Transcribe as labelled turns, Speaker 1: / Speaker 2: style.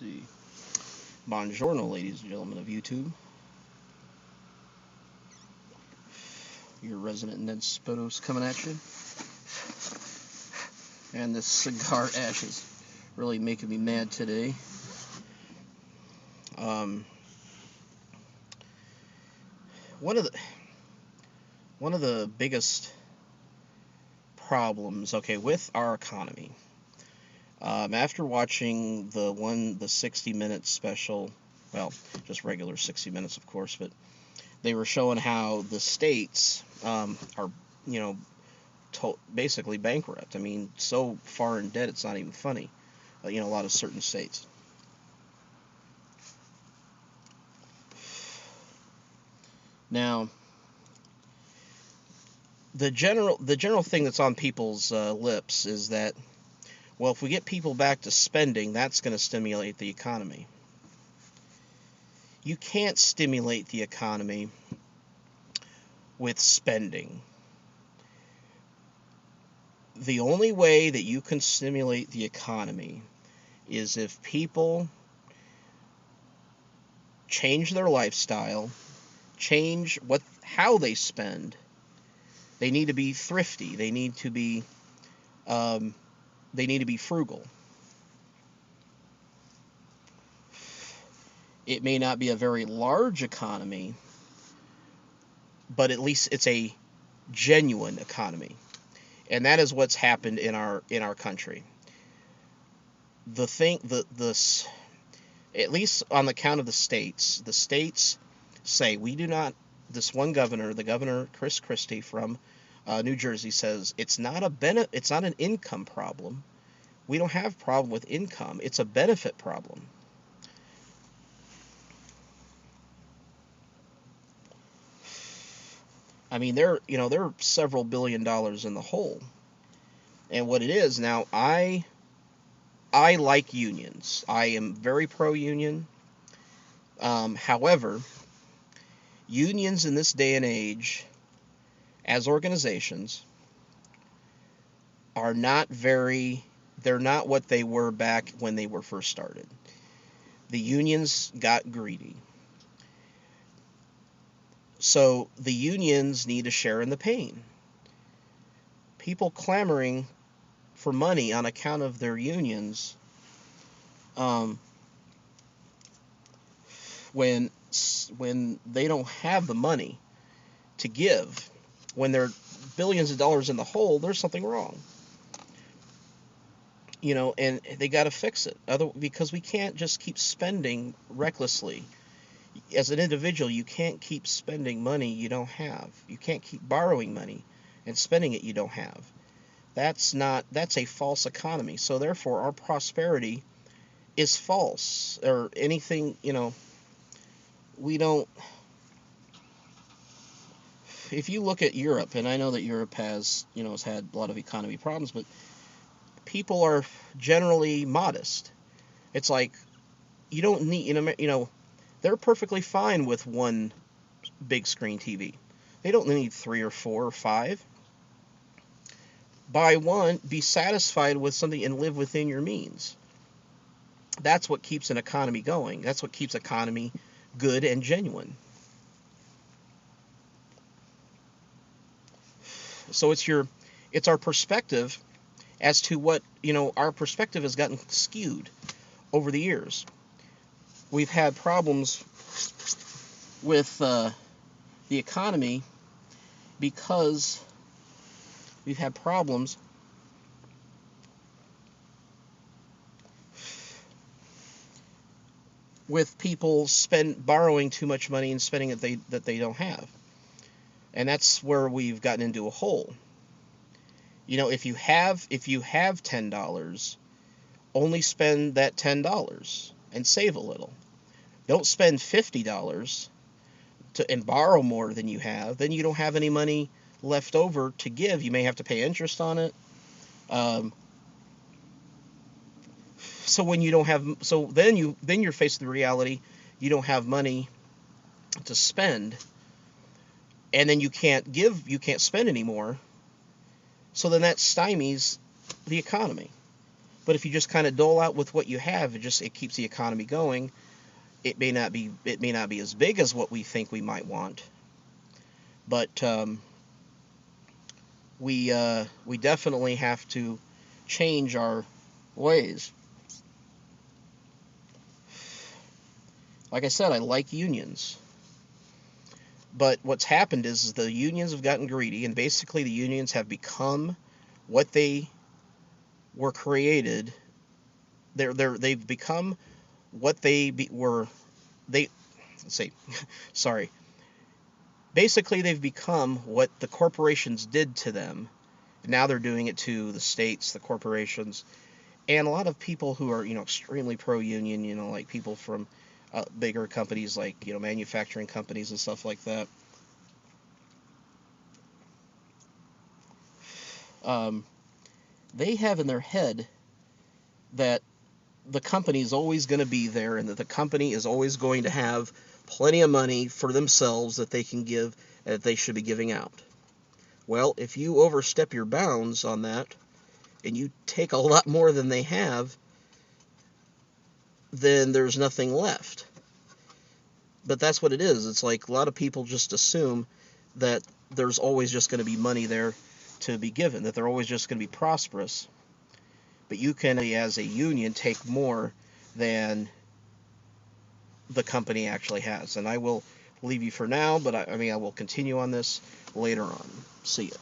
Speaker 1: see. Buongiorno, ladies and gentlemen of YouTube. Your resident Ned Spitos coming at you. And this cigar ash is really making me mad today. One of the biggest problems, with our economy. After watching the 60-minute special, well, just regular 60 minutes, of course, but they were showing how the states are, basically bankrupt. I mean, so far in debt, it's not even funny. A lot of certain states. Now, the general thing that's on people's lips is that, well, if we get people back to spending, that's going to stimulate the economy. You can't stimulate the economy with spending. The only way that you can stimulate the economy is if people change their lifestyle, change how they spend. They need to be thrifty. They need to be frugal. It may not be a very large economy, but at least it's a genuine economy. And that is what's happened in our country. At least on the count of the states say we do not. This one governor, the governor Chris Christie from New Jersey, says it's not an income problem. We don't have a problem with income. It's a benefit problem. I mean, they're several $billion in the hole. And what it is now, I like unions. I am very pro-union. However, unions in this day and age, as organizations, are they're not what they were back when they were first started. The unions got greedy. So the unions need to share in the pain. People clamoring for money on account of their unions, when they don't have the money to give, when they're billions of dollars in the hole, there's something wrong. And they got to fix it. Because we can't just keep spending recklessly. As an individual, you can't keep spending money you don't have. You can't keep borrowing money and spending it you don't have. That's a false economy. So therefore, our prosperity is false. Or anything, we don't. If you look at Europe, and I know that Europe has had a lot of economy problems, but people are generally modest. It's like you don't need, they're perfectly fine with one big screen TV. They don't need 3 or 4 or 5. Buy one, be satisfied with something, and live within your means. That's what keeps an economy going. That's what keeps economy good and genuine. So it's our perspective as to what, our perspective has gotten skewed over the years. We've had problems with the economy because we've had problems with people borrowing too much money and spending it that they don't have. And that's where we've gotten into a hole. If you have $10, only spend that $10 and save a little. Don't spend $50 and borrow more than you have. Then you don't have any money left over to give. You may have to pay interest on it. So when you don't have, then you're faced with the reality you don't have money to spend, and then you can't spend anymore. So then that stymies the economy. But if you just kind of dole out with what you have, it keeps the economy going. It may not be as big as what we think we might want, but we definitely have to change our ways. Like I said, I like unions. But what's happened is the unions have gotten greedy, and basically the unions have become what they were created. They've become what were. They let's see, sorry. Basically, they've become what the corporations did to them. Now they're doing it to the states, the corporations, and a lot of people who are extremely pro-union. Like people from bigger companies, like manufacturing companies and stuff like that. They have in their head that the company is always going to be there and that the company is always going to have plenty of money for themselves that they can give, that they should be giving out. Well, if you overstep your bounds on that and you take a lot more than they have, then there's nothing left. But that's what it is. It's like a lot of people just assume that there's always just going to be money there to be given, that they're always just going to be prosperous. But you can, as a union, take more than the company actually has. And I will leave you for now, but I will continue on this later on. See ya.